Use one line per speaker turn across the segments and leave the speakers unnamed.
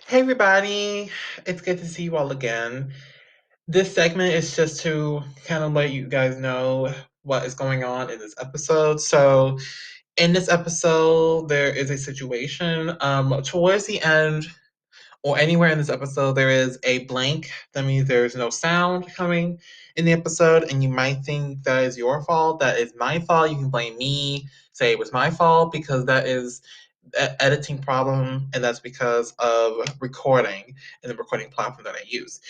Hey everybody, it's good to see you all again. This segment is just to kind of let you guys know what is going on in this episode. So, in this episode, there is a situation. Towards the end, or anywhere in this episode, there is a blank. That means there's no sound coming in the episode, and you might think that is your fault. That is my fault. You can blame me, say it was my fault, because that is an editing problem, and that's because of recording and the recording platform that I use.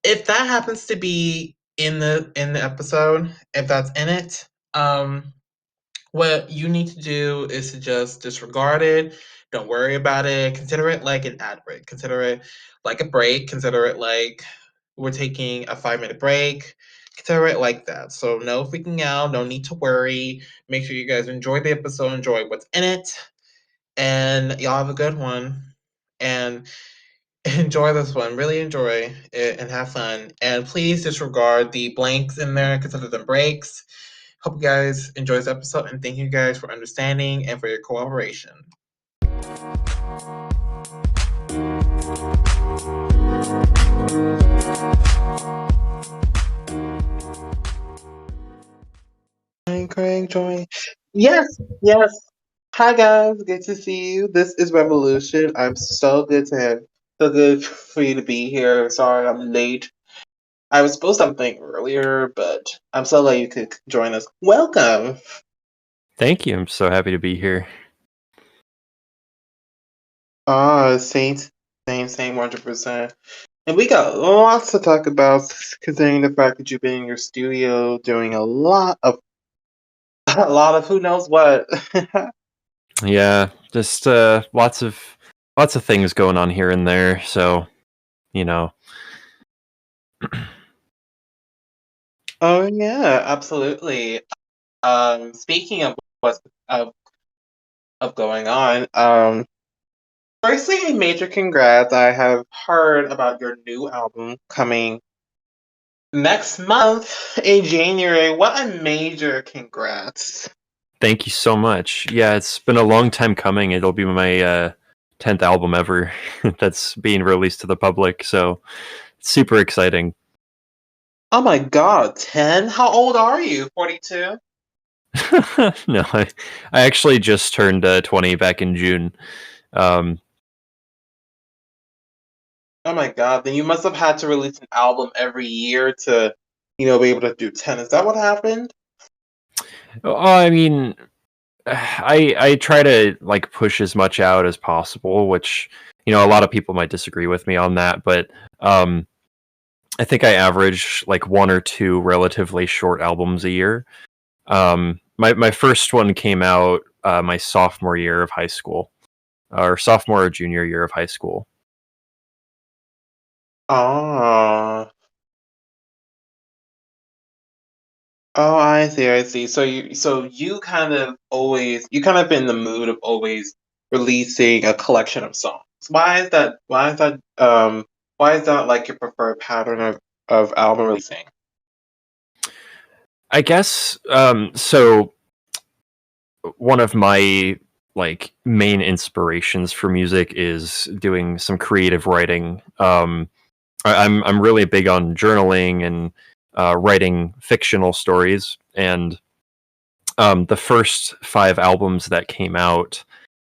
If that happens to be in the episode, if that's in it, what you need to do is to just disregard it. Don't worry about it. Consider it like an ad break. Consider it like a break. Consider it like we're taking a 5 minute break. Consider it like that. So no freaking out. No need to worry. Make sure you guys enjoy the episode. Enjoy what's in it. And y'all have a good one. And enjoy this one. Really enjoy it and have fun. And please disregard the blanks in there. Consider them breaks. Hope you guys enjoy this episode and thank you guys for understanding and for your cooperation. Craig, join. Yes, yes. Hi guys, good to see you. This is Revolution. I'm so good for you to be here. Sorry I'm late. I was supposed to something earlier, but I'm so glad you could join us. Welcome.
Thank you. I'm so happy to be here.
Saint, same, 100%. And we got lots to talk about, considering the fact that you've been in your studio doing a lot of who knows what.
Yeah, just lots of things going on here and there. So, you know.
Oh yeah, absolutely. Speaking of what's of going on, firstly, a major congrats. I have heard about your new album coming next month in January. What a major congrats.
Thank you so much. Yeah, it's been a long time coming. It'll be my 10th album ever that's being released to the public. So, it's super exciting.
Oh my god, 10? How old are you? 42?
No, I actually just turned 20 back in June.
Oh my god, then you must have had to release an album every year to, be able to do 10. Is that what happened?
I mean, I try to like push as much out as possible, which a lot of people might disagree with me on that, but I think I average like one or two relatively short albums a year. My first one came out my sophomore year of high school, or sophomore or junior year of high school.
Oh. Oh, I see, I see. So you kind of in the mood of always releasing a collection of songs. Why is that like your preferred pattern of album releasing?
I guess so one of my like main inspirations for music is doing some creative writing. I'm really big on journaling and writing fictional stories. And the first 5 albums that came out,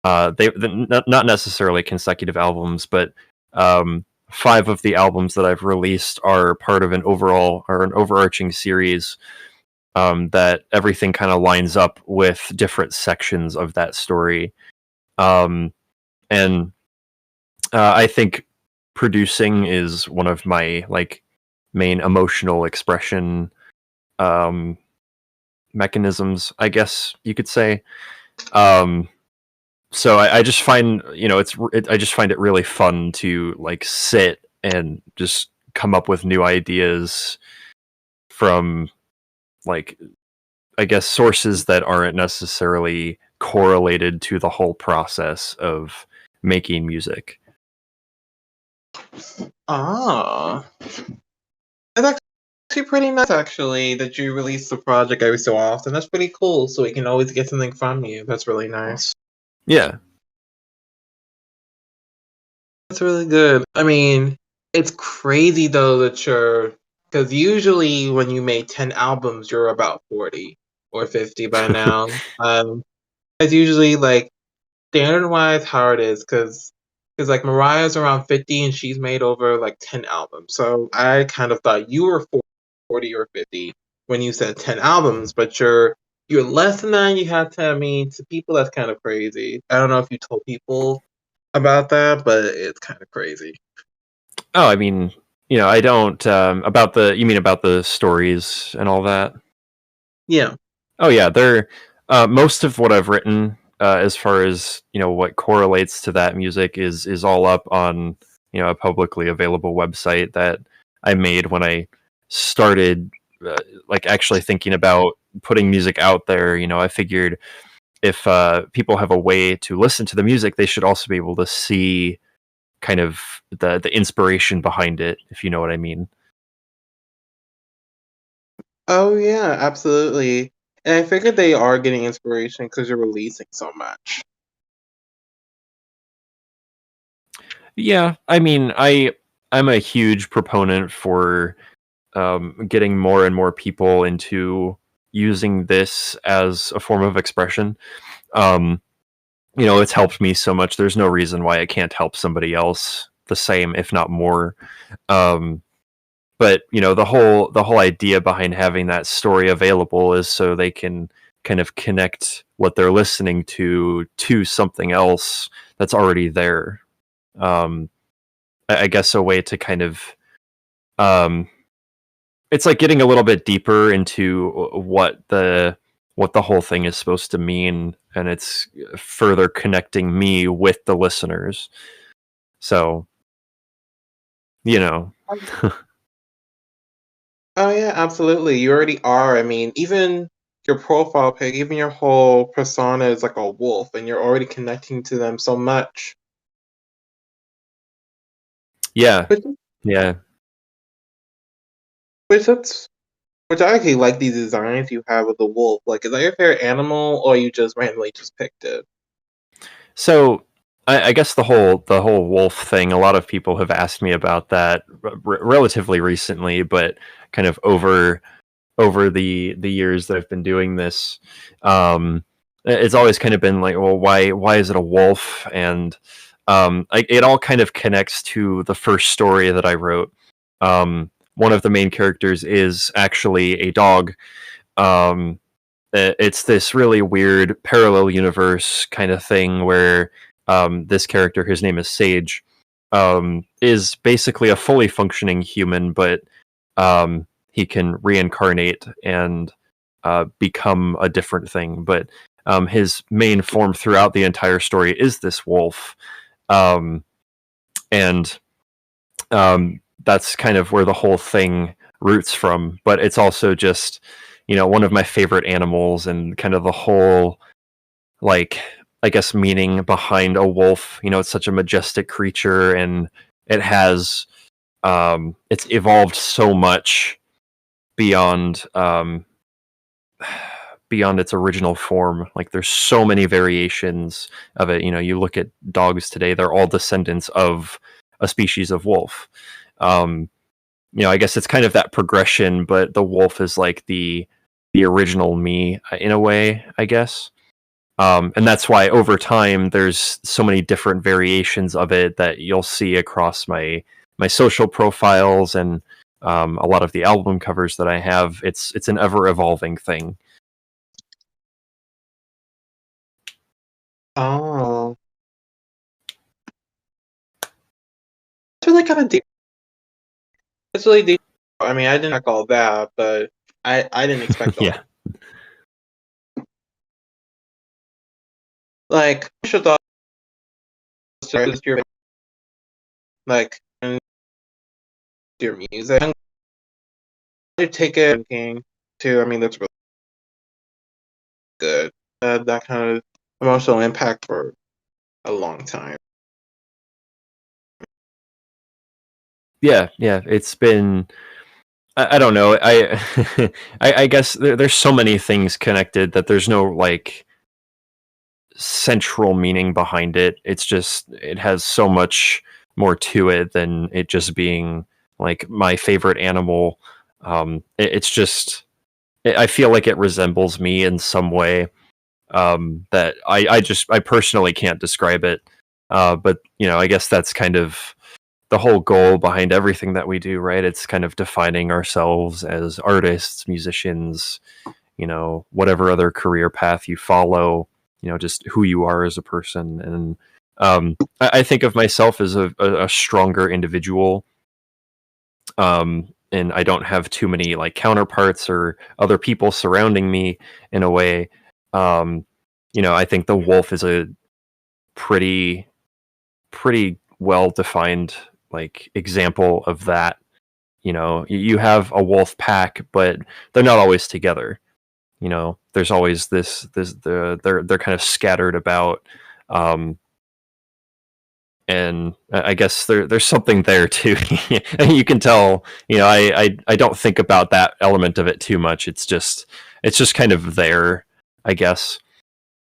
not necessarily consecutive albums, but 5 of the albums that I've released are part of an overarching series that everything kind of lines up with different sections of that story. And I think producing is one of my like main emotional expression mechanisms, I guess you could say. So I just find I just find it really fun to like sit and just come up with new ideas from like I guess sources that aren't necessarily correlated to the whole process of making music.
Ah, that's actually pretty nice, actually, that you release the project every so often. That's pretty cool, so we can always get something from you. That's really nice.
Yeah.
That's really good. I mean, it's crazy though that you're because usually when you make 10 albums, you're about 40 or 50 by now. It's usually like standard wise how it is because like Mariah's around 50 and she's made over like 10 albums. So I kind of thought you were 40 or 50 when you said 10 albums, but you're less than that. You have to, I mean, to people that's kind of crazy. I don't know if you told people about that, but it's kind of crazy.
Oh, I mean, I don't about the you mean about the stories and all that?
Yeah.
Oh yeah, they're most of what I've written as far as what correlates to that music is all up on a publicly available website that I made when I started like actually thinking about putting music out there. I figured if people have a way to listen to the music, they should also be able to see kind of the inspiration behind it, if you know what I mean.
Oh yeah, absolutely. And I figured they are getting inspiration because you're releasing so much.
Yeah, I mean, I'm a huge proponent for getting more and more people into using this as a form of expression. Um, it's helped me so much. There's no reason why it can't help somebody else the same, if not more. Um, but the whole idea behind having that story available is so they can kind of connect what they're listening to something else that's already there. Um, I guess a way to kind of um, it's like getting a little bit deeper into what the whole thing is supposed to mean, and it's further connecting me with the listeners. So you know,
Oh yeah, absolutely. You already are. I mean, even your profile pic, even your whole persona is like a wolf, and you're already connecting to them so much.
yeah,
Which,
yeah.
which that's which I actually like these designs you have with the wolf. Like, is that your favorite animal, or you just randomly just picked it?
So I guess the whole wolf thing. A lot of people have asked me about that relatively recently, but kind of over the years that I've been doing this, it's always kind of been like, well, why is it a wolf? And it all kind of connects to the first story that I wrote. One of the main characters is actually a dog. Um, it's this really weird parallel universe kind of thing where this character, his name is Sage, is basically a fully functioning human, but he can reincarnate and become a different thing. But his main form throughout the entire story is this wolf, um, and that's kind of where the whole thing roots from. But it's also just one of my favorite animals, and kind of the whole, like, I guess, meaning behind a wolf. It's such a majestic creature, and it has it's evolved so much beyond beyond its original form. Like, there's so many variations of it. You look at dogs today; they're all descendants of a species of wolf. Um, I guess it's kind of that progression, but the wolf is like the original me in a way, I guess. And that's why over time there's so many different variations of it that you'll see across my social profiles and a lot of the album covers that I have. It's an ever evolving thing.
Oh, it's really kind of deep. It's really deep. I mean, I didn't expect all that, but I didn't expect all.
Yeah.
Like, I should thought was your like and your music. I'm glad you take it thinking too. I mean, that's really good. That kind of emotional impact for a long time.
Yeah, it's been, I don't know, I guess there's so many things connected that there's no like central meaning behind it. It's just it has so much more to it than it just being like my favorite animal. It's just I feel like it resembles me in some way, that I personally can't describe it. But I guess that's kind of the whole goal behind everything that we do, right? It's kind of defining ourselves as artists, musicians, whatever other career path you follow, just who you are as a person. And I think of myself as a stronger individual. And I don't have too many like counterparts or other people surrounding me in a way. I think the wolf is a pretty well defined like example of that. You have a wolf pack, but they're not always together. There's always they're kind of scattered about. And I guess there's something there too. And you can tell, I don't think about that element of it too much. It's just kind of there, I guess.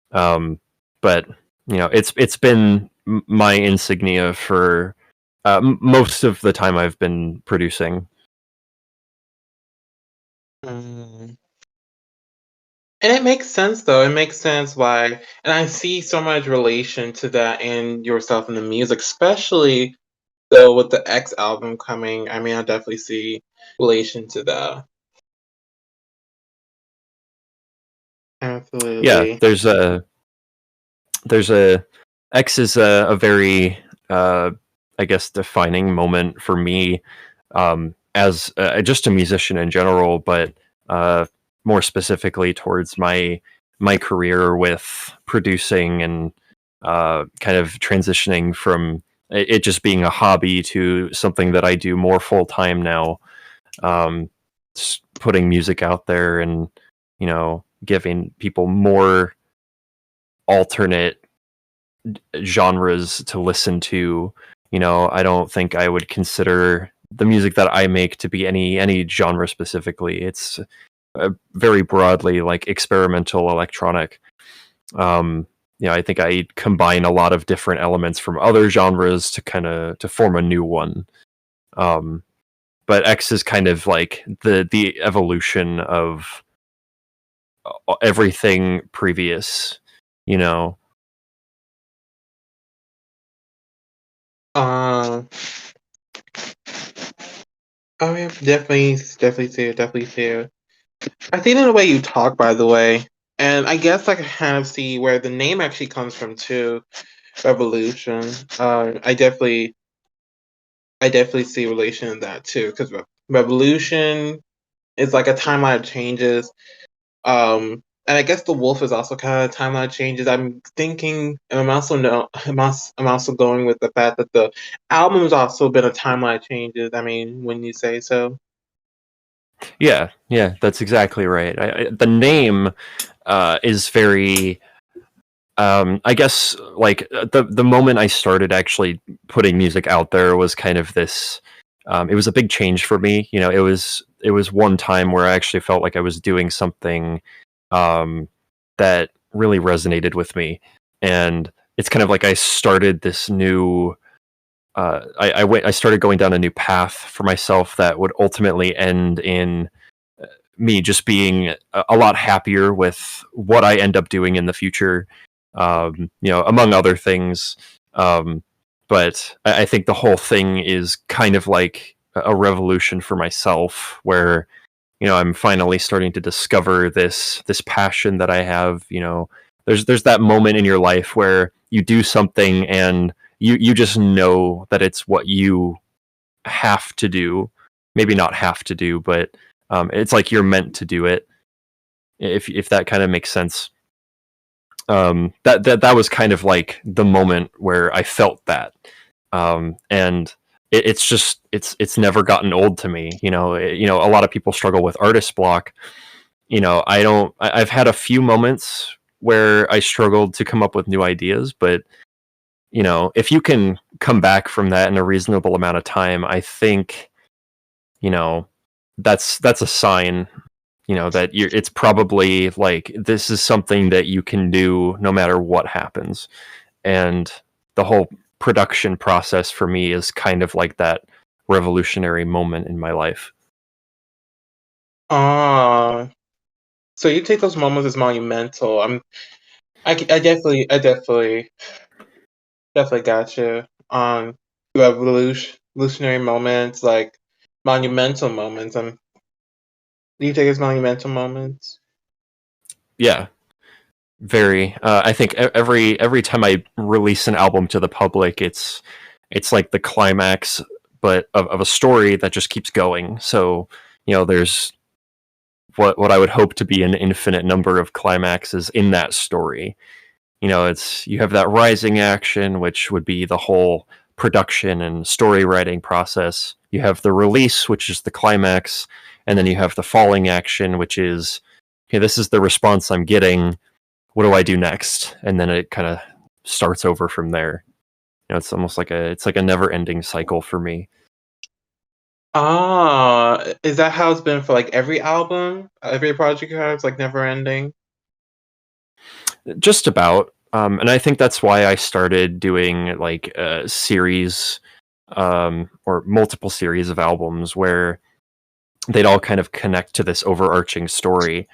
But it's been my insignia for most of the time I've been producing.
Mm. And it makes sense, though. It makes sense why, and I see so much relation to that in yourself in the music, especially though with the X album coming. I mean, I definitely see relation to that.
Yeah,
Absolutely.
there's a X is a very I guess defining moment for me, as just a musician in general, but more specifically towards my career with producing and kind of transitioning from it just being a hobby to something that I do more full time now. Putting music out there and giving people more alternate genres to listen to. I don't think I would consider the music that I make to be any genre specifically. It's very broadly like experimental electronic. I think I combine a lot of different elements from other genres to form a new one. But X is kind of like the evolution of everything previous.
Um. Oh yeah, definitely see it. Definitely see it. I think in the way you talk, by the way, and I guess I can kind of see where the name actually comes from too. Revolution. I definitely see relation in that too, because revolution is like a timeline of changes. And I guess the wolf is also kind of timeline changes. I'm thinking, and I'm also no, I'm also going with the fact that the album has also been a timeline of changes. I mean, when you say so.
Yeah, that's exactly right. The name is very. I guess like the moment I started actually putting music out there was kind of this. It was a big change for me. It was one time where I actually felt like I was doing something that really resonated with me, and it's kind of like I started this new. I started going down a new path for myself that would ultimately end in me just being a lot happier with what I end up doing in the future, among other things. But I think the whole thing is kind of like a revolution for myself, where I'm finally starting to discover this passion that I have. There's that moment in your life where you do something and you just know that it's what you have to do. Maybe not have to do, but it's like you're meant to do it. If that kind of makes sense. That was kind of like the moment where I felt that, and it's never gotten old to me. A lot of people struggle with artist block. I don't. I've had a few moments where I struggled to come up with new ideas, but if you can come back from that in a reasonable amount of time, I think that's a sign that it's probably like this is something that you can do no matter what happens. And the whole production process for me is kind of like that revolutionary moment in my life.
So you take those moments as monumental. I definitely got you. You have revolutionary moments, like monumental moments. Do you take as monumental moments?
Yeah, very. I think every time I release an album to the public, it's like the climax, but of a story that just keeps going. So there's what I would hope to be an infinite number of climaxes in that story. It's you have that rising action, which would be the whole production and story writing process. You have the release, which is the climax, and then you have the falling action, which is, okay, this is the response I'm getting. What do I do next? And then it kind of starts over from there. It's almost like a never ending cycle for me.
Is that how it's been for like every album, every project you have? It's like never ending.
Just about. And I think that's why I started doing like a series, or multiple series of albums where they'd all kind of connect to this overarching story.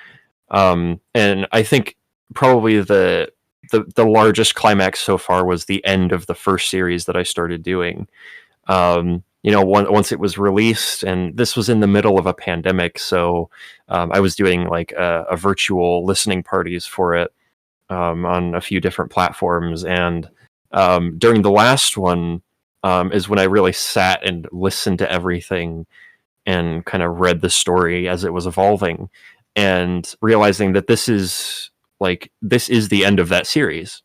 And I think probably the largest climax so far was the end of the first series that I started doing. Once it was released, and this was in the middle of a pandemic, so I was doing like a virtual listening parties for it, on a few different platforms. And during the last one is when I really sat and listened to everything and kind of read the story as it was evolving, and realizing that this is the end of that series.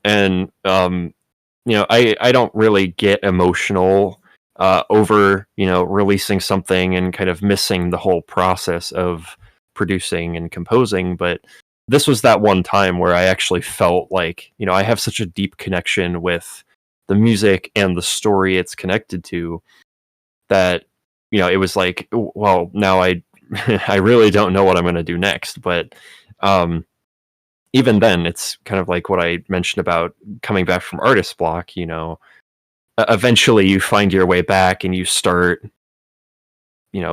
And I don't really get emotional over releasing something and kind of missing the whole process of producing and composing. But this was that one time where I actually felt like, I have such a deep connection with the music and the story it's connected to, that, it was like, well, now I I really don't know what I'm going to do next. But even then, it's kind of like what I mentioned about coming back from artist block. Eventually you find your way back and you start,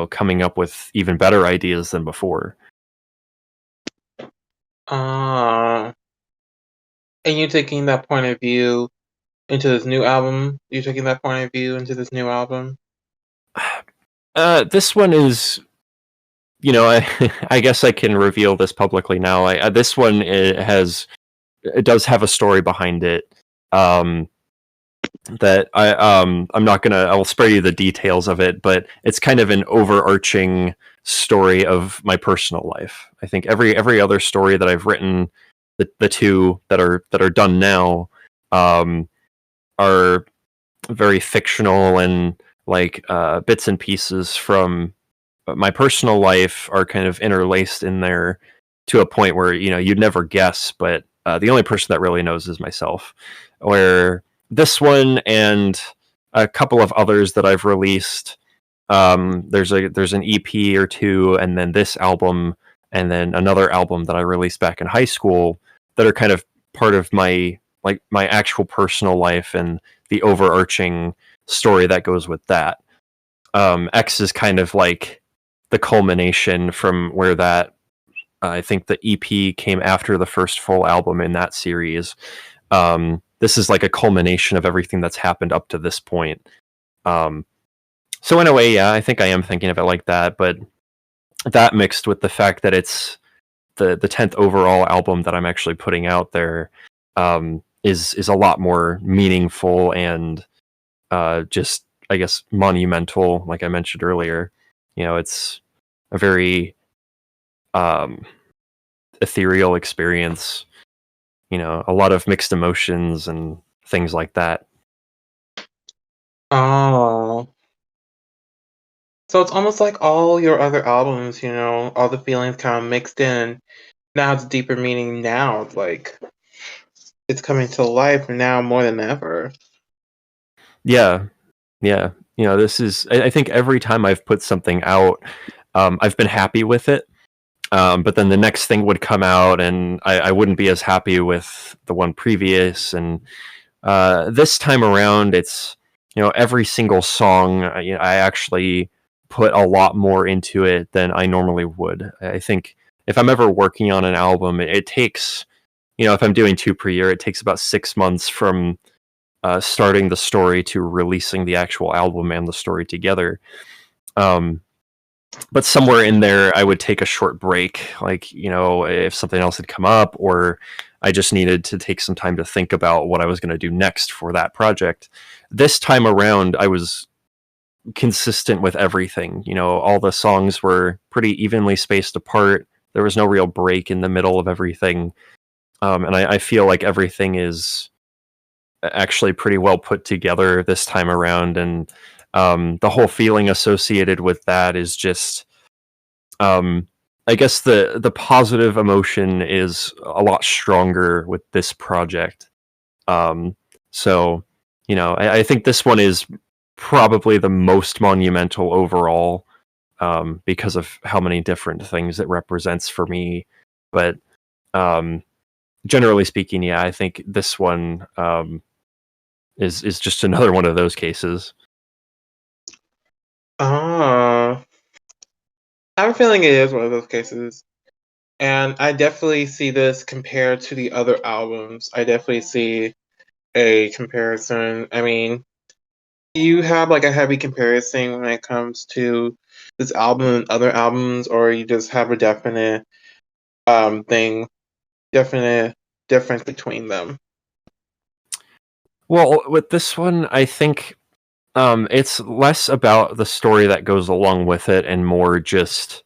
coming up with even better ideas than before.
And you taking that point of view into this new album? You taking that point of view into this new album?
This one is, I guess I can reveal this publicly now. This one, it does have a story behind it. That I'm not gonna. I will spare you the details of it, but it's kind of an overarching story of my personal life. I think every other story that I've written, the two that are done now, are very fictional, and like bits and pieces from my personal life are kind of interlaced in there to a point where you'd never guess, but the only person that really knows is myself. Where this one and a couple of others that I've released, there's an EP or two, and then this album, and then another album that I released back in high school, that are kind of part of my actual personal life and the overarching story that goes with that. X is kind of like the culmination from where that, I think the EP came after the first full album in that series. This is like a culmination of everything that's happened up to this point. So in a way, yeah, I think I am thinking of it like that, but that mixed with the fact that it's the 10th overall album that I'm actually putting out there, is a lot more meaningful and just, I guess, monumental. Like I mentioned earlier, it's a very ethereal experience. A lot of mixed emotions and things like that.
Oh, so it's almost like all your other albums, all the feelings kind of mixed in. Now it's deeper meaning now. It's like it's coming to life now more than ever.
Yeah. This is, I think every time I've put something out, I've been happy with it. But then the next thing would come out and I wouldn't be as happy with the one previous. And This time around, it's every single song. I actually put a lot more into it than I normally would. I think if I'm ever working on an album, it takes if I'm doing 2 per year, it takes about 6 months from starting the story to releasing the actual album and the story together. But somewhere in there, I would take a short break, like if something else had come up, or I just needed to take some time to think about what I was going to do next for that project. This time around, I was consistent with everything. All the songs were pretty evenly spaced apart. There was no real break in the middle of everything. And I feel like everything is actually pretty well put together this time around. And the whole feeling associated with that is just, I guess the positive emotion is a lot stronger with this project. So, I think this one is probably the most monumental overall, because of how many different things it represents for me. But generally speaking, yeah, I think this one is just another one of those cases.
I have a feeling it is one of those cases. And I definitely see this compared to the other albums. I definitely see a comparison. I mean, you have like a heavy comparison when it comes to this album and other albums, or you just have a definite definite difference between them?
Well, with this one, I think it's less about the story that goes along with it and more just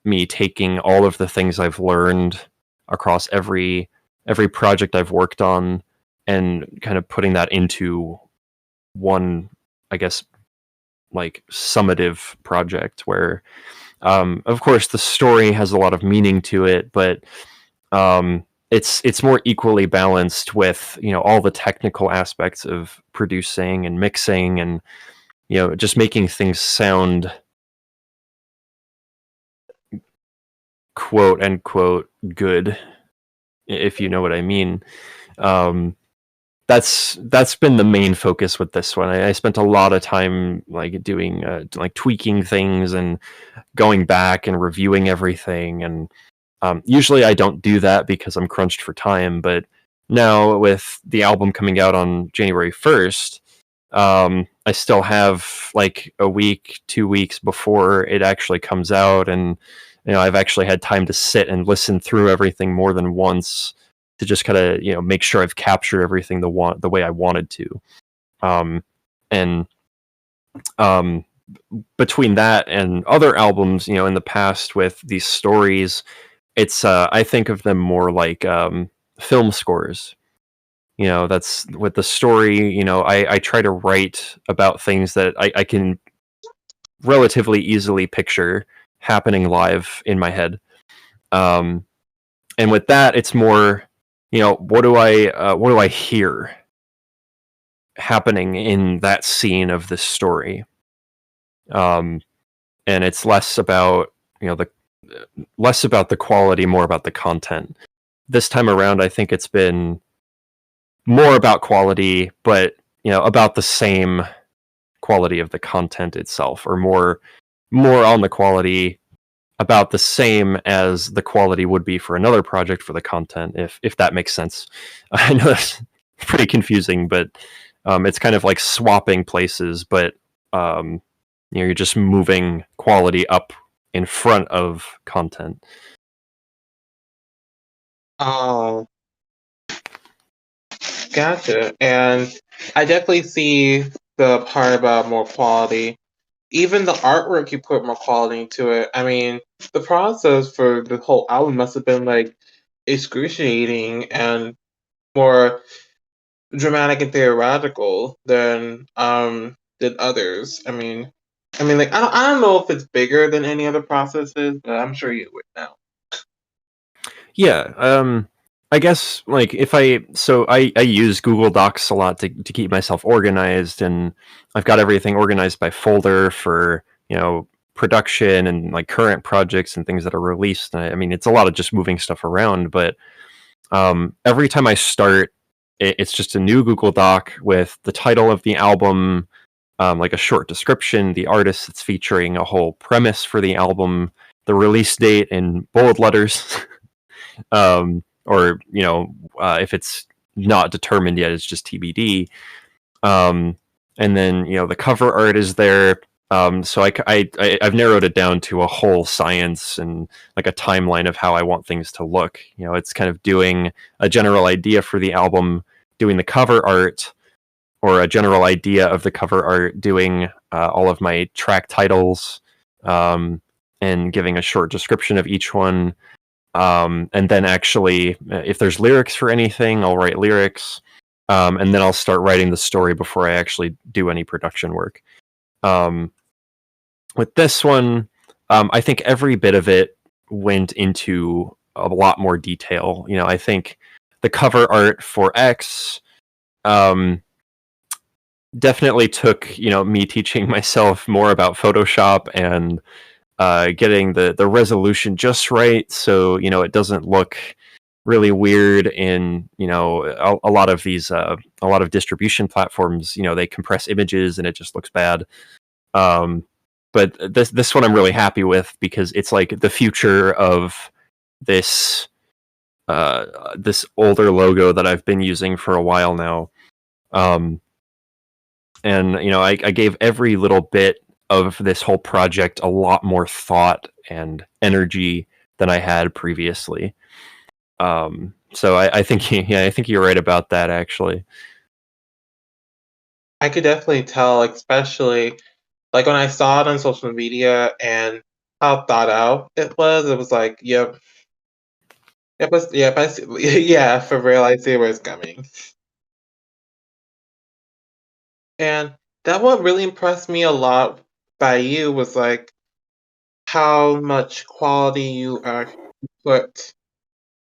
me taking all of the things I've learned across every project I've worked on and kind of putting that into one, I guess, like summative project where of course the story has a lot of meaning to it, but it's more equally balanced with all the technical aspects of producing and mixing and just making things sound quote unquote good, if you know what I mean. That's been the main focus with this one. I spent a lot of time like doing like tweaking things and going back and reviewing everything. And usually I don't do that because I'm crunched for time. But now with the album coming out on January 1st, I still have like a week, 2 weeks before it actually comes out, and I've actually had time to sit and listen through everything more than once to just kind of make sure I've captured everything the way I wanted to. And between that and other albums, in the past with these stories, it's I think of them more like film scores. That's with the story. I try to write about things that I can relatively easily picture happening live in my head. And with that, it's more, what do I hear happening in that scene of this story? And it's less about the quality, more about the content. This time around, I think it's been more about quality, but about the same quality of the content itself, or more on the quality, about the same as the quality would be for another project for the content, if that makes sense. I know that's pretty confusing, but it's kind of like swapping places, but you're just moving quality up in front of content.
Oh, gotcha. And I definitely see the part about more quality. Even the artwork, you put more quality into it. I mean, the process for the whole album must have been like excruciating and more dramatic and theoretical than others. I mean, like I don't know if it's bigger than any other processes, but I'm sure you would know.
Yeah, I guess like I use Google Docs a lot to keep myself organized, and I've got everything organized by folder for production and like current projects and things that are released. And I mean, it's a lot of just moving stuff around, but every time I start it's just a new Google Doc with the title of the album, like a short description, the artist it's featuring, a whole premise for the album, the release date in bold letters, or if it's not determined yet, it's just TBD. And then the cover art is there. So I've narrowed it down to a whole science and like a timeline of how I want things to look. It's kind of doing a general idea for the album, doing the cover art, or a general idea of the cover art, doing all of my track titles, and giving a short description of each one. And then actually, if there's lyrics for anything, I'll write lyrics. And then I'll start writing the story before I actually do any production work. With this one, I think every bit of it went into a lot more detail. I think the cover art for X definitely took me teaching myself more about Photoshop and getting the resolution just right, so it doesn't look really weird in a lot of these a lot of distribution platforms. They compress images and it just looks bad. But this one I'm really happy with, because it's like the future of this this older logo that I've been using for a while now. And I gave every little bit of this whole project a lot more thought and energy than I had previously. So I think I think you're right about that, actually.
I could definitely tell, especially like when I saw it on social media and how thought out it was like, yep, I see, yeah, for real, I see where it's coming. And that what really impressed me a lot by you was like how much quality you put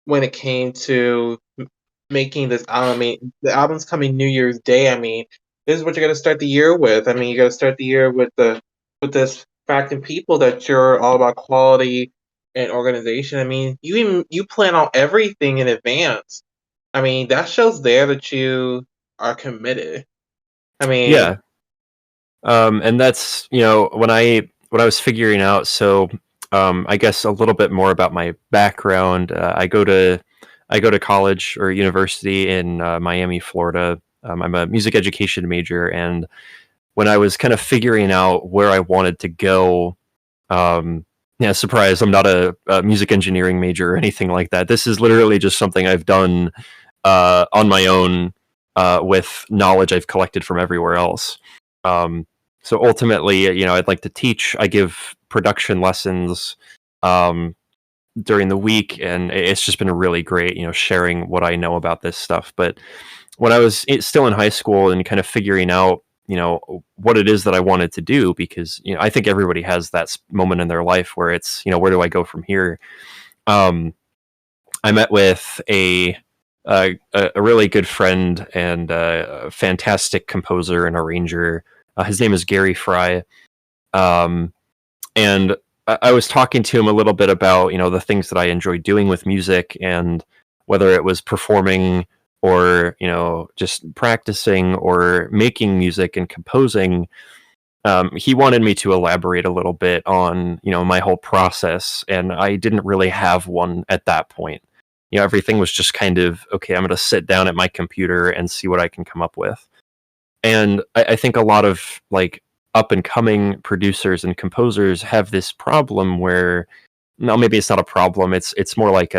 when it came to making this album. I mean, the album's coming New Year's Day. I mean, this is what you're gonna start the year with. I mean, you're gonna start the year with this fact and people that you're all about quality and organization. I mean, you plan out everything in advance. I mean, that shows there that you are committed. I mean,
Yeah. And that's when I was figuring out. So I guess a little bit more about my background. I go to college or university in Miami, Florida. I'm a music education major, and when I was kind of figuring out where I wanted to go, yeah, surprise, I'm not a music engineering major or anything like that. This is literally just something I've done on my own with knowledge I've collected from everywhere else. So ultimately, I'd like to teach. I give production lessons during the week, and it's just been really great, sharing what I know about this stuff. But when I was still in high school and kind of figuring out, what it is that I wanted to do, because, I think everybody has that moment in their life where it's, where do I go from here? I met with a really good friend and a fantastic composer and arranger. His name is Gary Fry. And I was talking to him a little bit about, the things that I enjoyed doing with music, and whether it was performing or, just practicing or making music and composing. He wanted me to elaborate a little bit on, my whole process, and I didn't really have one at that point. Everything was just kind of, okay, I'm going to sit down at my computer and see what I can come up with. And I think a lot of like up and coming producers and composers have this problem where, no, maybe it's not a problem. It's more like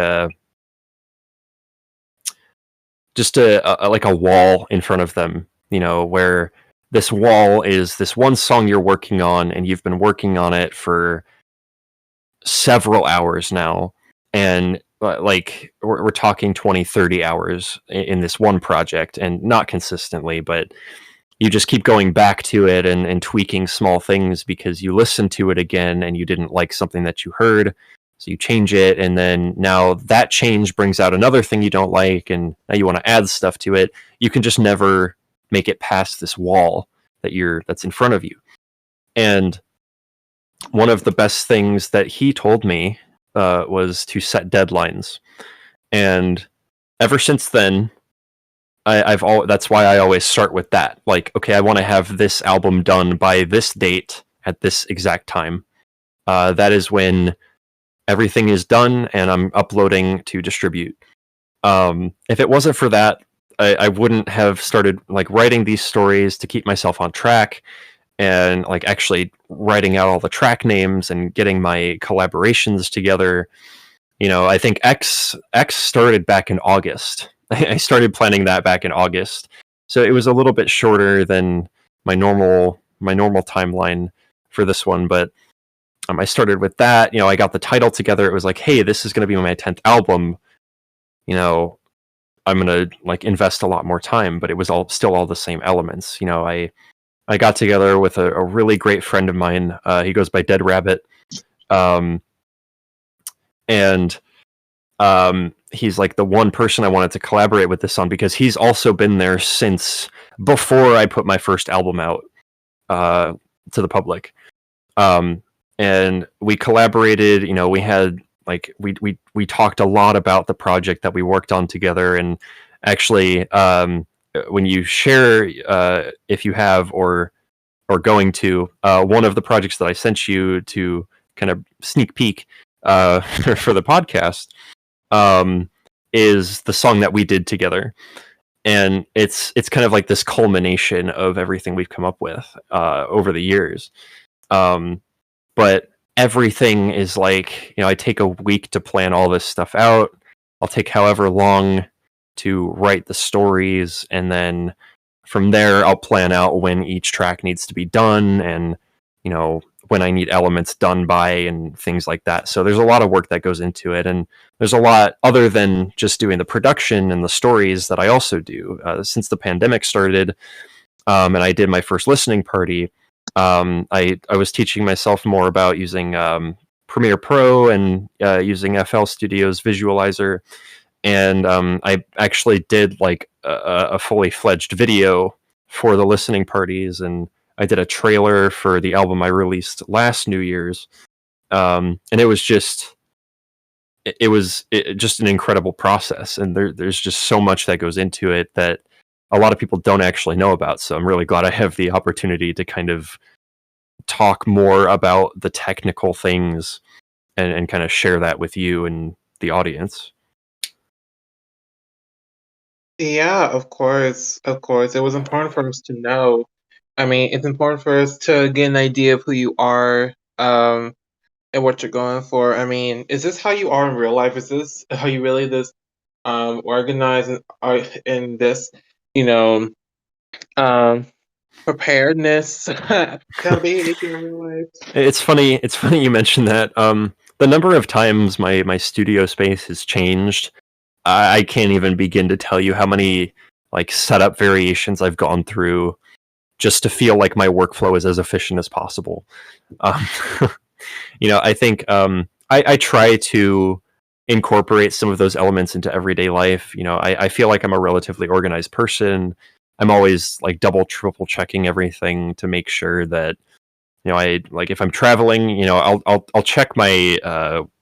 just like a wall in front of them, where this wall is this one song you're working on, and you've been working on it for several hours now. And like we're talking 20, 30 hours in this one project, and not consistently, but you just keep going back to it and tweaking small things because you listened to it again and you didn't like something that you heard. So you change it, and then now that change brings out another thing you don't like, and now you want to add stuff to it. You can just never make it past this wall that's in front of you. And one of the best things that he told me was to set deadlines. And ever since then, that's why I always start with that. Like, okay, I want to have this album done by this date at this exact time. That is when everything is done and I'm uploading to distribute. If it wasn't for that, I wouldn't have started like writing these stories to keep myself on track and like actually writing out all the track names and getting my collaborations together. I think X started back in August. I started planning that back in August, so it was a little bit shorter than my normal timeline for this one. But I started with that. I got the title together. It was like, hey, this is going to be my 10th album. I'm gonna like invest a lot more time, but it was still all the same elements. I got together with a really great friend of mine. He goes by Dead Rabbit, and he's like the one person I wanted to collaborate with this on because he's also been there since before I put my first album out to the public. And we collaborated. We had like we talked a lot about the project that we worked on together, and actually when you share if you have or going to one of the projects that I sent you to kind of sneak peek for the podcast is the song that we did together, and it's kind of like this culmination of everything we've come up with over the years. But everything is like, I take a week to plan all this stuff out. I'll take however long to write the stories, and then from there I'll plan out when each track needs to be done and when I need elements done by and things like that. So there's a lot of work that goes into it, and there's a lot other than just doing the production and the stories that I also do. Since the pandemic started and I did my first listening party, I was teaching myself more about using Premiere Pro and using FL Studio's visualizer, and I actually did like a fully fledged video for the listening parties, and I did a trailer for the album I released last New Year's, and it was just just an incredible process, and there's just so much that goes into it that a lot of people don't actually know about. So I'm really glad I have the opportunity to kind of talk more about the technical things and kind of share that with you and the audience.
Yeah, of course, of course. It was important for us to know. I mean, it's important for us to get an idea of who you are, and what you're going for. I mean, is this how you are in real life? Is this how you really this organized and are in this, you know, um preparedness kind of behavior in real life?
It's funny. It's funny you mentioned that. The number of times my studio space has changed, I can't even begin to tell you how many like setup variations I've gone through just to feel like my workflow is as efficient as possible. Um, I think I try to incorporate some of those elements into everyday life. I feel like I'm a relatively organized person. I'm always like double, triple checking everything to make sure that I like if I'm traveling, I'll check my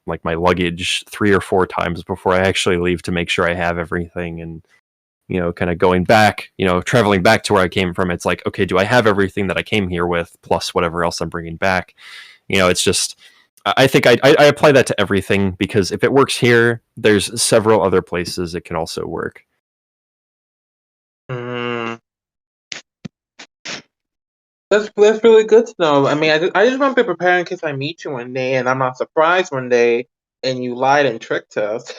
like my luggage 3 or 4 times before I actually leave to make sure I have everything. And kind of going back, traveling back to where I came from, it's like, okay, do I have everything that I came here with plus whatever else I'm bringing back? It's just I think I apply that to everything, because if it works here, there's several other places it can also work.
Mm, that's really good to know. I mean, I just want to be prepared in case I meet you one day and I'm not surprised one day and you lied and tricked us.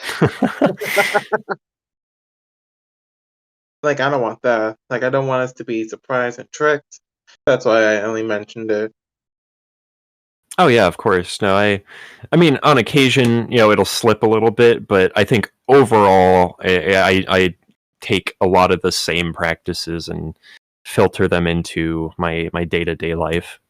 Like, I don't want that. Like, I don't want us to be surprised and tricked. That's why I only mentioned it.
Oh yeah, of course. No, I mean, on occasion, it'll slip a little bit, but I think overall, I take a lot of the same practices and filter them into my day-to-day life.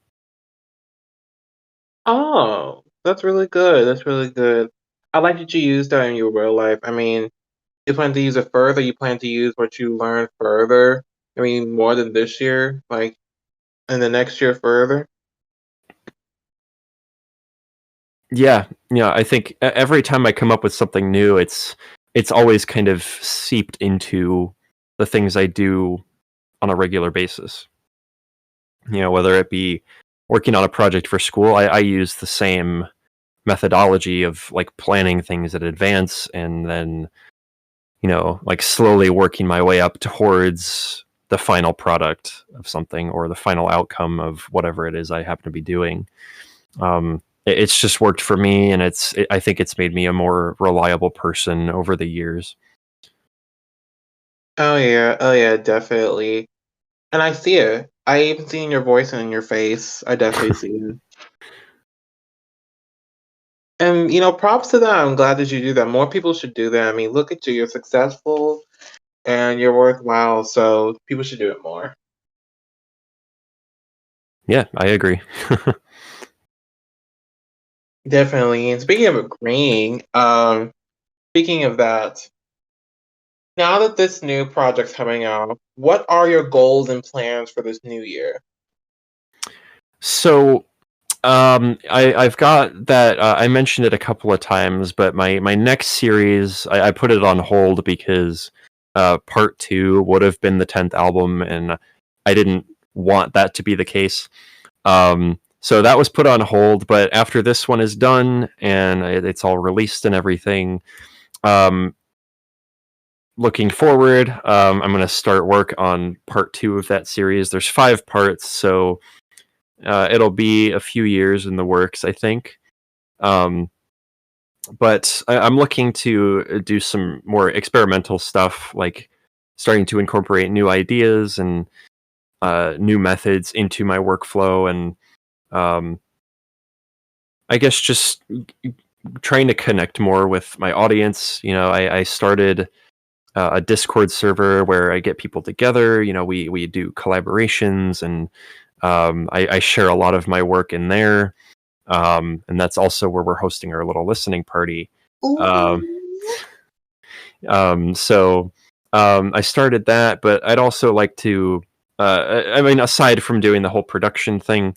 Oh, that's really good. That's really good. I like that you use that in your real life. I mean, you plan to use it further. You plan to use what you learned further. I mean, more than this year, like in the next year further.
Yeah, I think every time I come up with something new, it's always kind of seeped into the things I do on a regular basis. Whether it be working on a project for school, I use the same methodology of like planning things in advance and then like slowly working my way up towards the final product of something or the final outcome of whatever it is I happen to be doing. It's just worked for me, and I think it's made me a more reliable person over the years.
Oh yeah, definitely. And I see it. I even see in your voice and in your face. I definitely see it. And props to that. I'm glad that you do that. More people should do that. I mean, look at you. You're successful and you're worthwhile. So people should do it more.
Yeah, I agree.
Definitely. And speaking of agreeing, speaking of that, now that this new project's coming out, what are your goals and plans for this new year?
So, I've got that. I mentioned it a couple of times, but my next series, I put it on hold because part 2 would have been the 10th album, and I didn't want that to be the case. So that was put on hold. But after this one is done and it's all released and everything, looking forward, I'm going to start work on part 2 of that series. There's 5 parts, so it'll be a few years in the works, I think. But I'm looking to do some more experimental stuff, like starting to incorporate new ideas and new methods into my workflow, and I guess just trying to connect more with my audience. I started a Discord server where I get people together. We do collaborations, and I share a lot of my work in there. And that's also where we're hosting our little listening party. So I started that, but I'd also like to, aside from doing the whole production thing,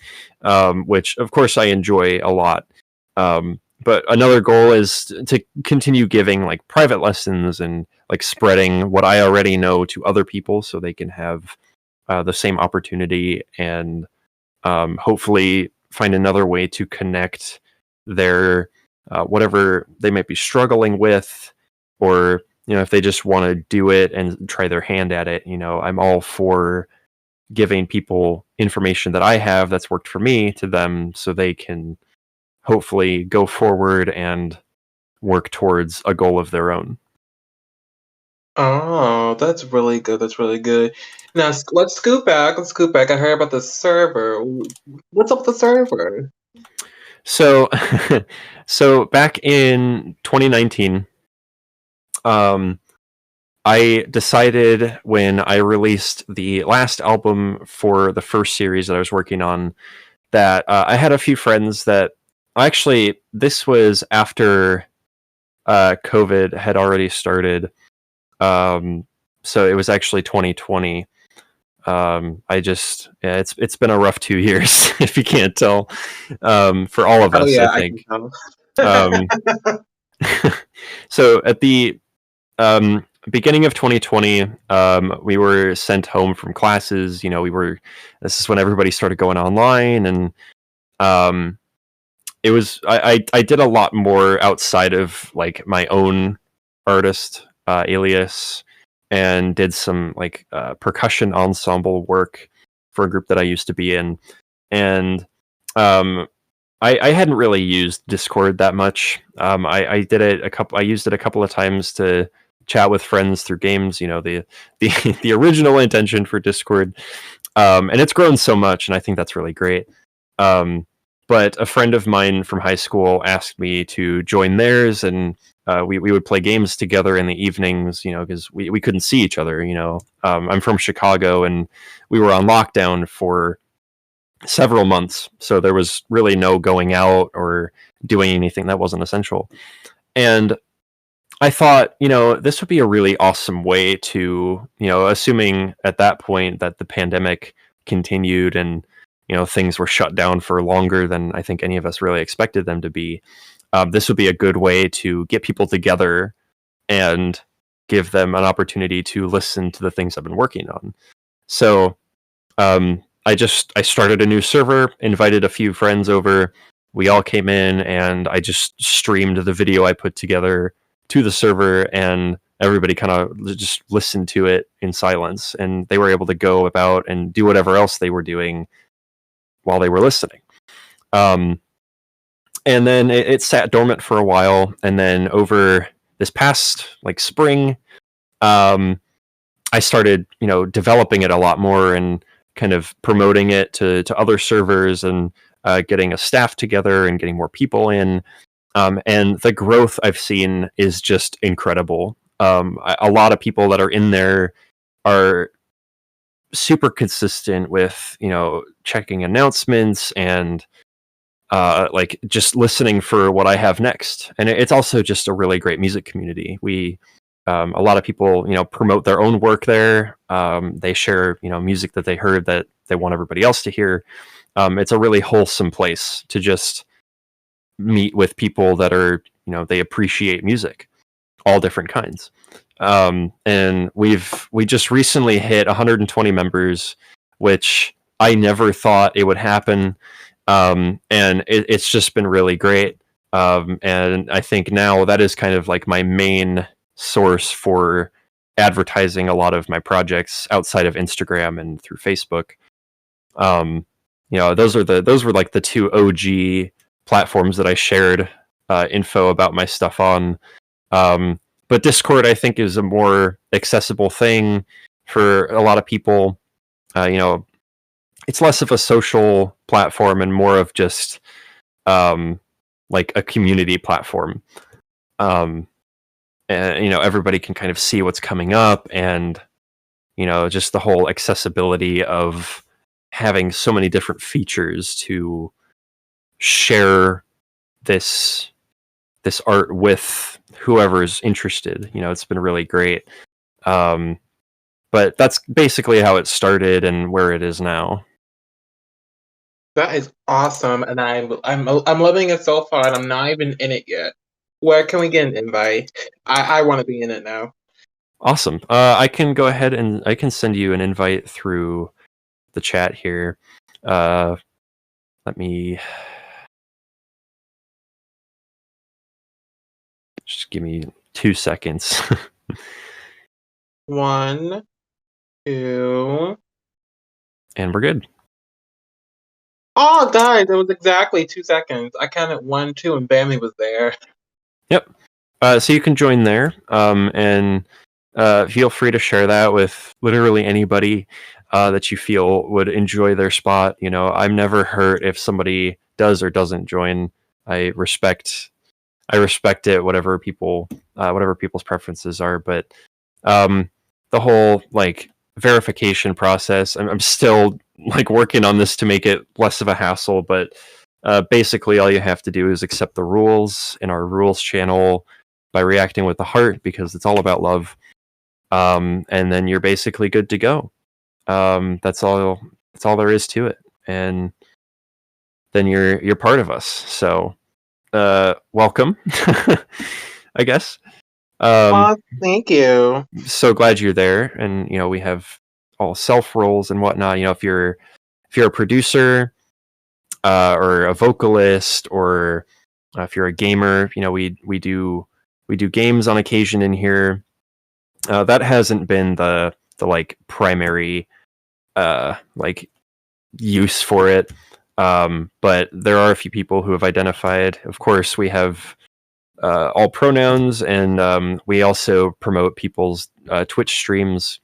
which of course I enjoy a lot, but another goal is to continue giving like private lessons and like spreading what I already know to other people so they can have the same opportunity, and hopefully find another way to connect their whatever they might be struggling with, or if they just want to do it and try their hand at it. I'm all for giving people information that I have that's worked for me to them so they can hopefully go forward and work towards a goal of their own.
Oh, that's really good. That's really good. Now let's scoot back. Let's scoot back. I heard about the server. What's up with the server?
So, so back in 2019, I decided when I released the last album for the first series that I was working on that I had a few friends that actually, this was after COVID had already started. So it was actually 2020. It's been a rough 2 years, if you can't tell, for all of us,
yeah,
I think. So at the beginning of 2020, we were sent home from classes. This is when everybody started going online, and it was, I did a lot more outside of like my own artist alias, and did some like percussion ensemble work for a group that I used to be in, and I hadn't really used Discord that much. I did it I used it a couple of times to chat with friends through games. The original intention for Discord, and it's grown so much, and I think that's really great. But a friend of mine from high school asked me to join theirs, and we would play games together in the evenings, because we couldn't see each other. I'm from Chicago, and we were on lockdown for several months, so there was really no going out or doing anything that wasn't essential. And I thought, this would be a really awesome way to, assuming at that point that the pandemic continued and things were shut down for longer than I think any of us really expected them to be. This would be a good way to get people together and give them an opportunity to listen to the things I've been working on. So I started a new server, invited a few friends over. We all came in, and I just streamed the video I put together to the server, and everybody kind of just listened to it in silence, and they were able to go about and do whatever else they were doing while they were listening. And then it sat dormant for a while, and then over this past spring, I started developing it a lot more and kind of promoting it to other servers, and getting a staff together and getting more people in. And the growth I've seen is just incredible. A lot of people that are in there are super consistent with checking announcements and just listening for what I have next. And it's also just a really great music community. A lot of people promote their own work there. They share music that they heard that they want everybody else to hear. It's a really wholesome place to just meet with people that are they appreciate music, all different kinds. And we just recently hit 120 members, which I never thought it would happen. And it's just been really great. And I think now that is kind of like my main source for advertising a lot of my projects outside of Instagram and through Facebook. Those were like the two OG platforms that I shared info about my stuff on. But Discord, I think, is a more accessible thing for a lot of people. It's less of a social platform and more of just like a community platform. And everybody can kind of see what's coming up, and just the whole accessibility of having so many different features to share this art with whoever's interested. It's been really great. But that's basically how it started and where it is now.
That is awesome, and I'm loving it so far, and I'm not even in it yet. Where can we get an invite? I want to be in it now.
Awesome. I can go ahead and I can send you an invite through the chat here. Let me just give me 2 seconds.
1, 2,
and we're good.
Oh, guys, it was exactly 2 seconds. I counted 1, 2, and Bammy was there.
Yep. So you can join there, and feel free to share that with literally anybody that you feel would enjoy their spot. I'm never hurt if somebody does or doesn't join. I respect it, whatever people's preferences are. But the whole verification process, I'm still working on this to make it less of a hassle. But basically, all you have to do is accept the rules in our rules channel by reacting with the heart, because it's all about love. And then you're basically good to go. That's all there is to it. And then you're part of us. So welcome. I guess.
Thank you.
So glad you're there. And we have all self roles and whatnot. If you're a producer, or a vocalist, or if you're a gamer, we do games on occasion in here. That hasn't been the primary use for it. But there are a few people who have identified. Of course, we have all pronouns, and we also promote people's Twitch streams.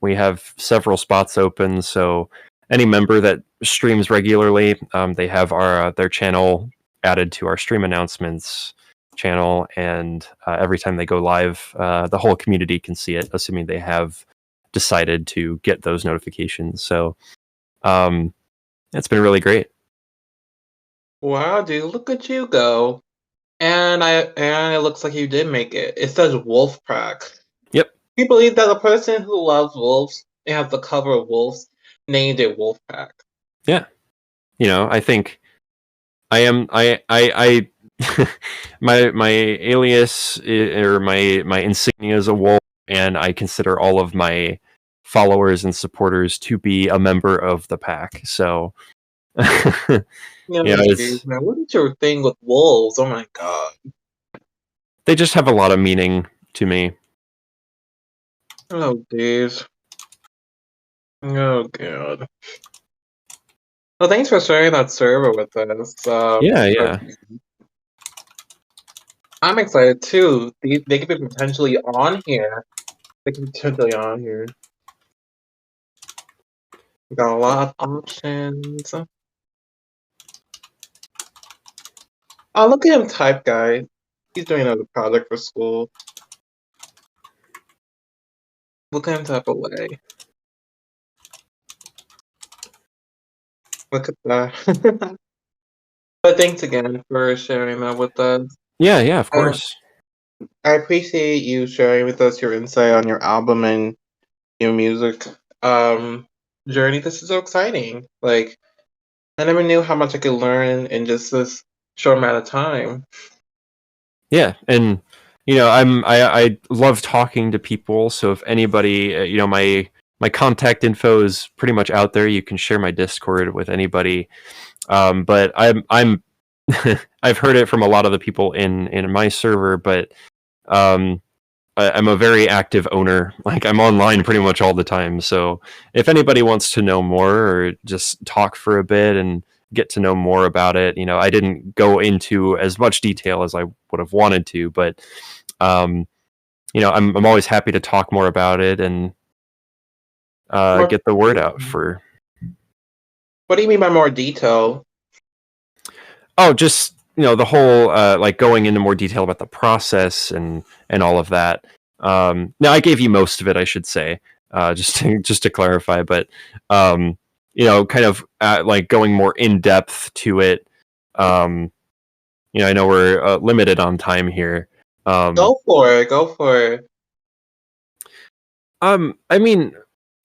We have several spots open, so any member that streams regularly, they have their channel added to our stream announcements channel, and every time they go live, the whole community can see it, assuming they have decided to get those notifications. So it's been really great.
Wow, dude, look at you go. And it looks like you did make it. It says Wolf Pack.
Yep.
Can you believe that the person who loves wolves and has the cover of wolves named it Wolf Pack?
Yeah. I think I my alias or my insignia is a wolf, and I consider all of my followers and supporters to be a member of the pack. So,
Yeah,
it's
geez, man, what is your thing with wolves? Oh my god.
they just have a lot of meaning to me.
Oh, jeez. Oh, god. Well, thanks for sharing that server with us.
Yeah, yeah.
I'm excited too. They could be potentially on here. They could be potentially on here. We got a lot of options. Oh, look at him type, guys. He's doing another project for school. Look at him type away. Look at that. But thanks again for sharing that with us.
Yeah, yeah, of
Uh,
course.
I appreciate you sharing with us your insight on your album and your music journey. This is so exciting. Like, I never knew how much I could learn in just this short amount of time.
Yeah, and I love talking to people. So if anybody, my contact info is pretty much out there. You can share my Discord with anybody. But I'm I've heard it from a lot of the people in my server, but um, I'm a very active owner. Like I'm online pretty much all the time. So if anybody wants to know more or just talk for a bit and get to know more about it, I didn't go into as much detail as I would have wanted to, but um, I'm always happy to talk more about it and
More,
get the word out for.
what do you mean by more detail?
Oh, just the whole like going into more detail about the process and all of that. Now I gave you most of it, I should say, just to clarify, but kind of like going more in depth to it. I know we're limited on time here.
Go for it. Go for it.
I mean,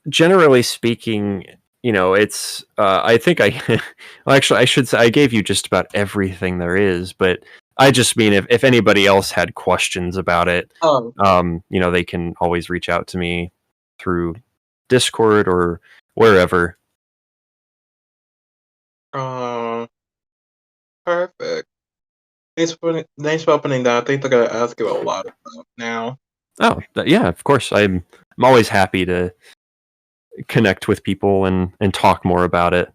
generally speaking, it's I think I well, actually I should say I gave you just about everything there is, but I just mean if anybody else had questions about it,
Oh,
they can always reach out to me through Discord or wherever.
uh, perfect. Thanks for opening that. I think they're gonna ask you a lot of stuff now.
Oh, yeah, of course. I'm always happy to connect with people and talk more about it.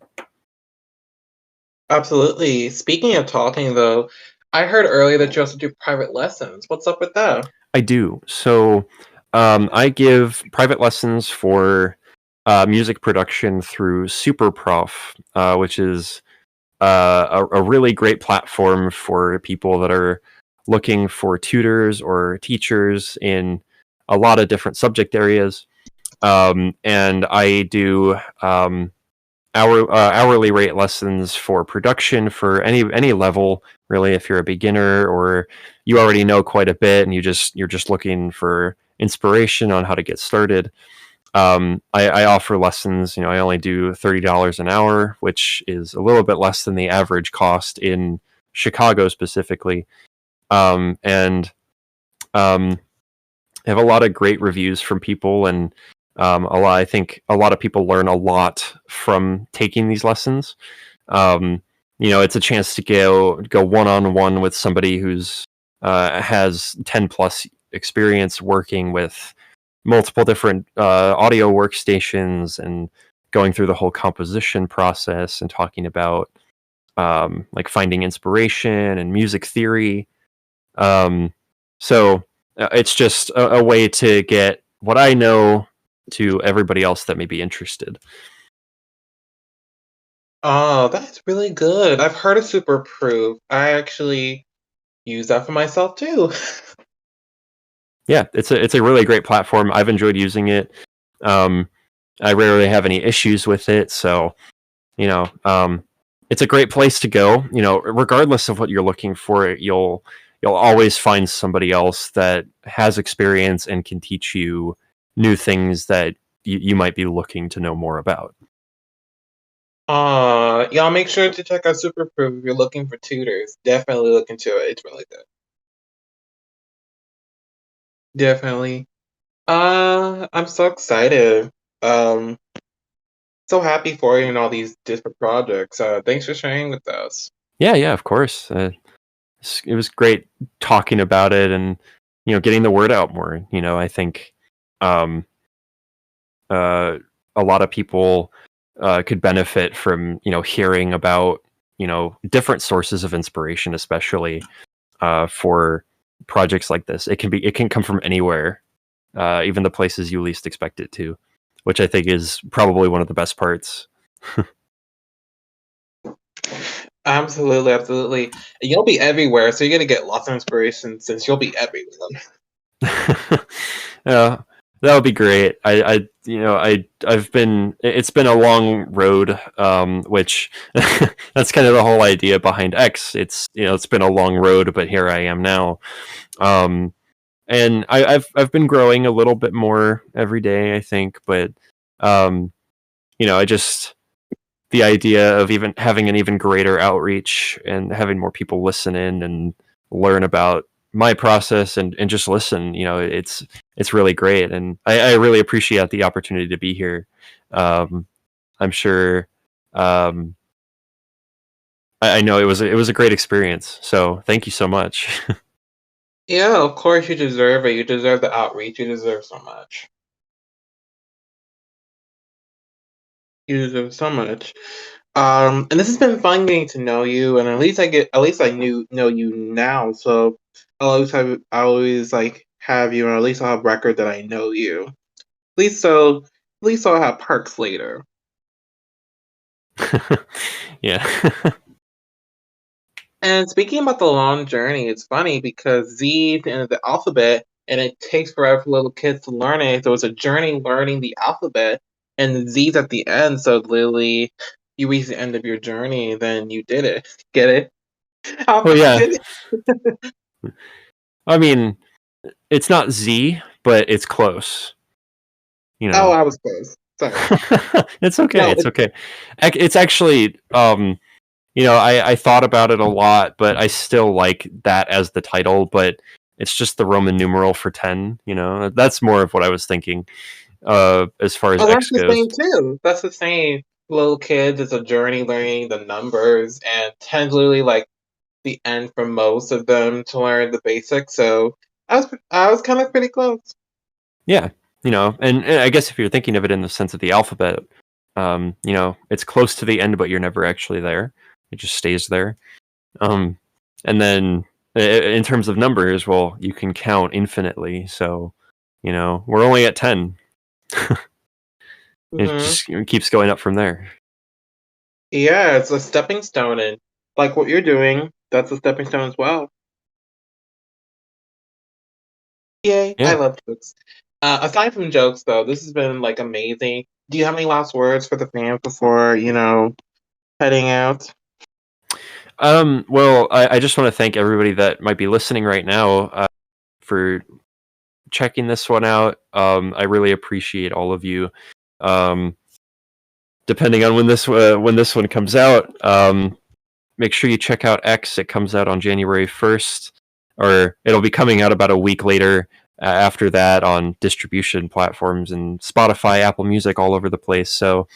Absolutely. Speaking of talking, though, I heard earlier that you also do private lessons. What's up with that?
I do. So I give private lessons for music production through SuperProf, which is a really great platform for people that are looking for tutors or teachers in a lot of different subject areas. And I do hourly rate lessons for production for any level, really. If you're a beginner or you already know quite a bit and you're just looking for inspiration on how to get started, I offer lessons. I only do $30 an hour, which is a little bit less than the average cost in Chicago specifically. And I have a lot of great reviews from people, and I think a lot of people learn a lot from taking these lessons. It's a chance to go one on one with somebody who's has 10 plus experience working with multiple different audio workstations and going through the whole composition process and talking about like finding inspiration and music theory. So it's just a way to get what I know to everybody else that may be interested.
Oh, that's really good. I've heard of Superproof. I actually use that for myself too.
Yeah, it's a really great platform. I've enjoyed using it. Um, I rarely have any issues with it, so you know, it's a great place to go. Regardless of what you're looking for, you'll always find somebody else that has experience and can teach you new things that you might be looking to know more about.
Y'all make sure to check out Superproof if you're looking for tutors. Definitely look into it. It's really good. Definitely. I'm so excited. Um, so happy for you and all these different projects. Thanks for sharing with us.
Yeah, of course. It was great talking about it and getting the word out more. I think um, a lot of people could benefit from hearing about different sources of inspiration, especially for projects like this. It can come from anywhere, even the places you least expect it to, which I think is probably one of the best parts.
Absolutely, absolutely. And you'll be everywhere, so you're gonna get lots of inspiration since you'll be everywhere.
Yeah, that would be great. I've been. It's been a long road, which that's kind of the whole idea behind X. It's been a long road, but here I am now. Um, and I've been growing a little bit more every day, I think. But um, I just the idea of even having an even greater outreach and having more people listen in and learn about my process and just listen, it's really great, and I really appreciate the opportunity to be here. I'm sure um, I know it was a great experience, so thank you so much.
Yeah, of course you deserve it. You deserve the outreach. You deserve so much. You deserve so much. And this has been fun getting to know you, and at least I know you now. So I always like have you, or at least I'll have record that I know you. At least I'll have perks later.
Yeah.
And speaking about the long journey, it's funny because Z is the end of the alphabet, and it takes forever for little kids to learn it. So it's a journey learning the alphabet, and the Z's at the end. So literally, you reach the end of your journey, then you did it. Get it? How
Well, yeah.
get it?
I mean, it's not Z, but it's close. You
Oh,
know,
I was close. Sorry.
it's okay.
No,
It's okay. It's actually I thought about it a lot, but I still like that as the title, but it's just the Roman numeral for 10, That's more of what I was thinking as far as
oh, that's
X
the
goes.
same too. That's the same. Little kids, it's a journey learning the numbers, and 10's literally like the end for most of them to learn the basics. So I was kind of pretty close.
Yeah, and I guess if you're thinking of it in the sense of the alphabet, it's close to the end, but you're never actually there. It just stays there. Um, and then in terms of numbers, well, you can count infinitely. So, we're only at 10. It
Hmm.
just keeps going up from there.
Yeah, it's a stepping stone, and like what you're doing, that's a stepping stone as well. Yay! I
Yeah.
love jokes. Aside from jokes, though, this has been like amazing. Do you have any last words for the fans before heading out?
Well, I just want to thank everybody that might be listening right now for checking this one out. I really appreciate all of you. Um, Depending on when this one comes out, make sure you check out X. It comes out on January 1st, or it'll be coming out about a week later after that on distribution platforms and Spotify, Apple Music, all over the place. So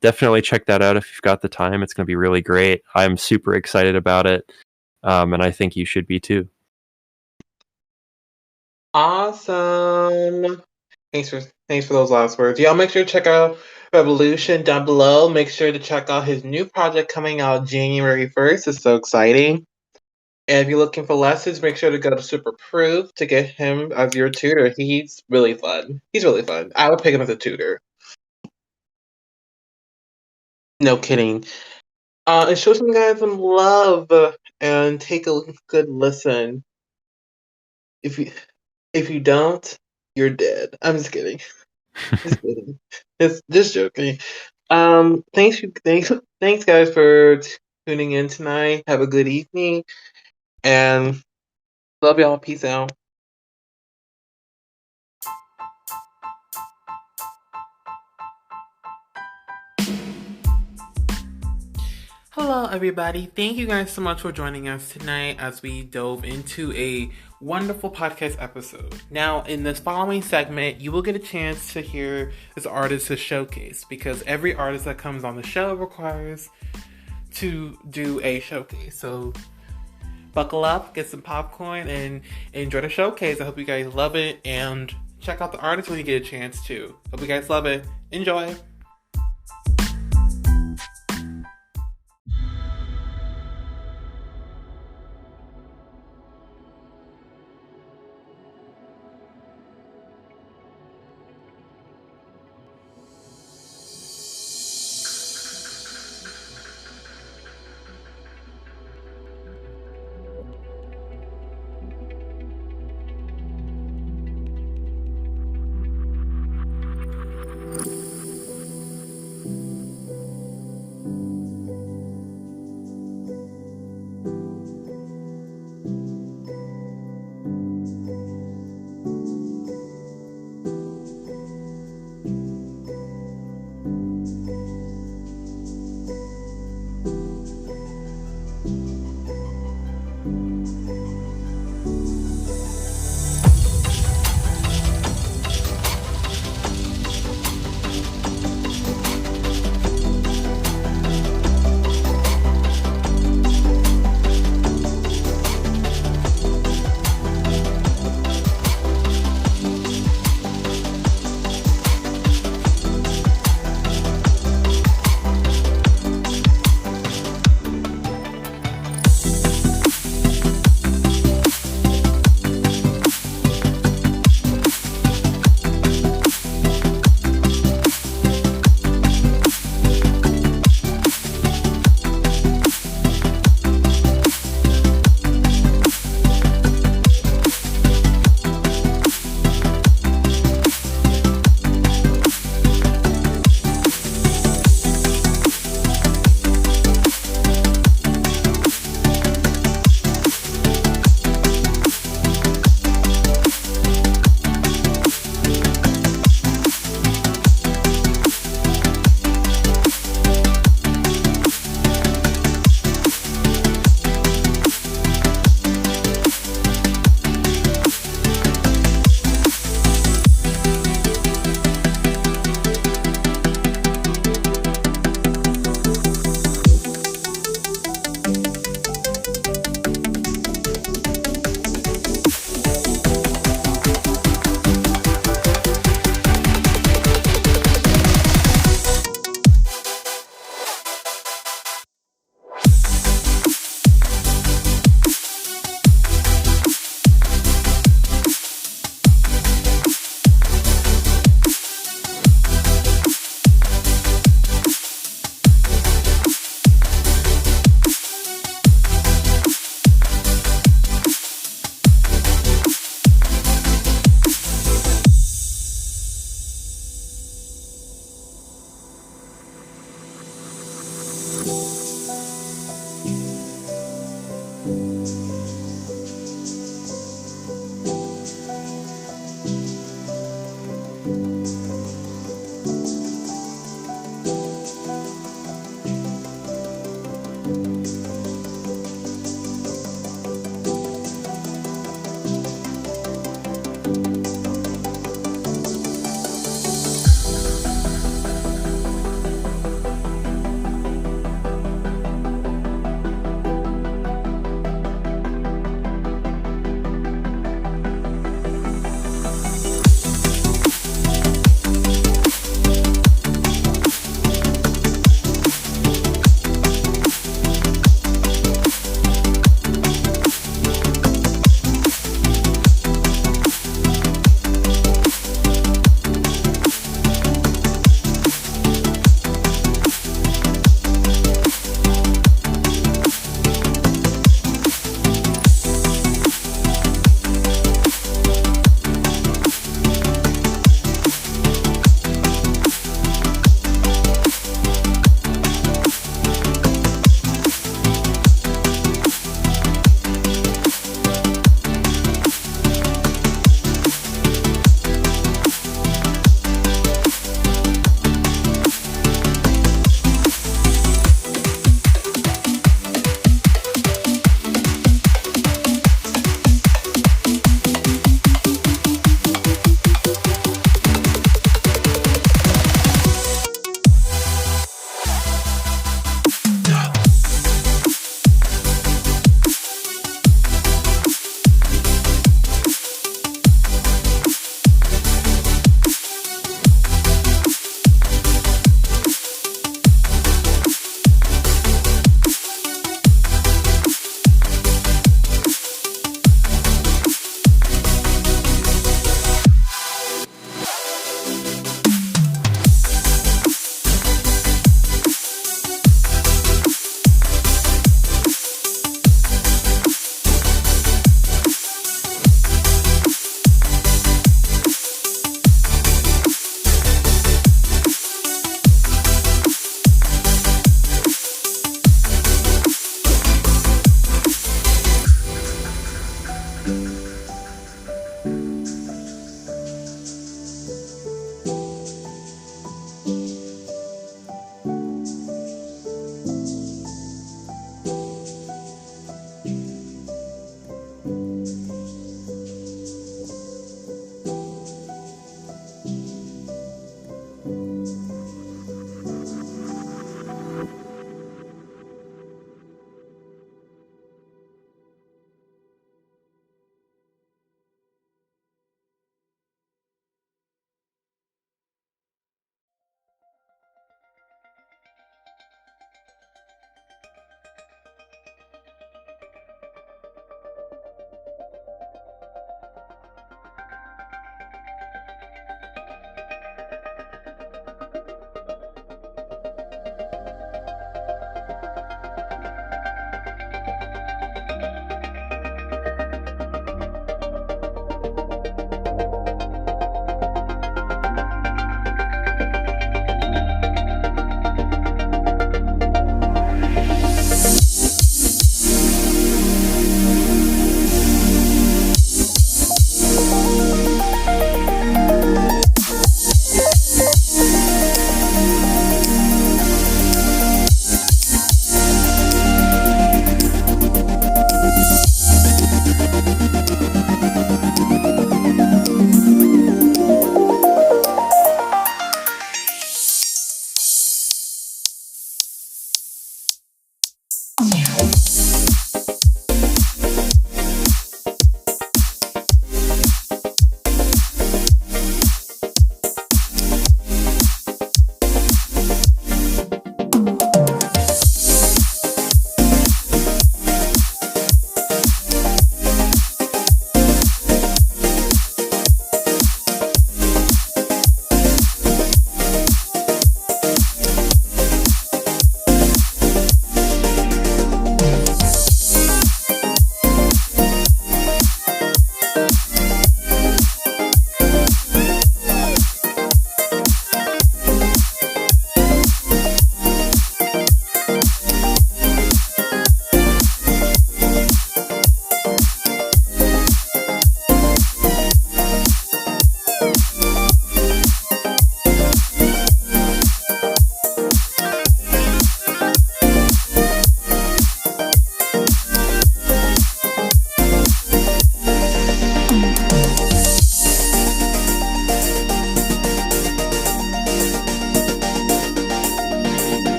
definitely check that out if you've got the time. It's going to be really great. I'm super excited about it, and I think you should be too.
Awesome. Thanks for those last words. Y'all make sure to check out Revolution down below. Make sure to check out his new project coming out January 1st. It's so exciting. And if you're looking for lessons, make sure to go to Superproof to get him as your tutor. He's really fun. He's really fun. I would pick him as a tutor. No kidding. And show some guys some love and take a good listen. If you if you don't, you're dead. I'm just kidding. Just kidding. Just joking. Thanks guys for tuning in tonight. Have a good evening and love y'all. Peace out. Hello, everybody. Thank you guys so much for joining us tonight as we dove into a wonderful podcast episode. Now, in this following segment, you will get a chance to hear this artist's showcase because every artist that comes on the show requires to do a showcase. So, buckle up, get some popcorn, and enjoy the showcase. I hope you guys love it, and check out the artist when you get a chance to. Hope you guys love it. Enjoy.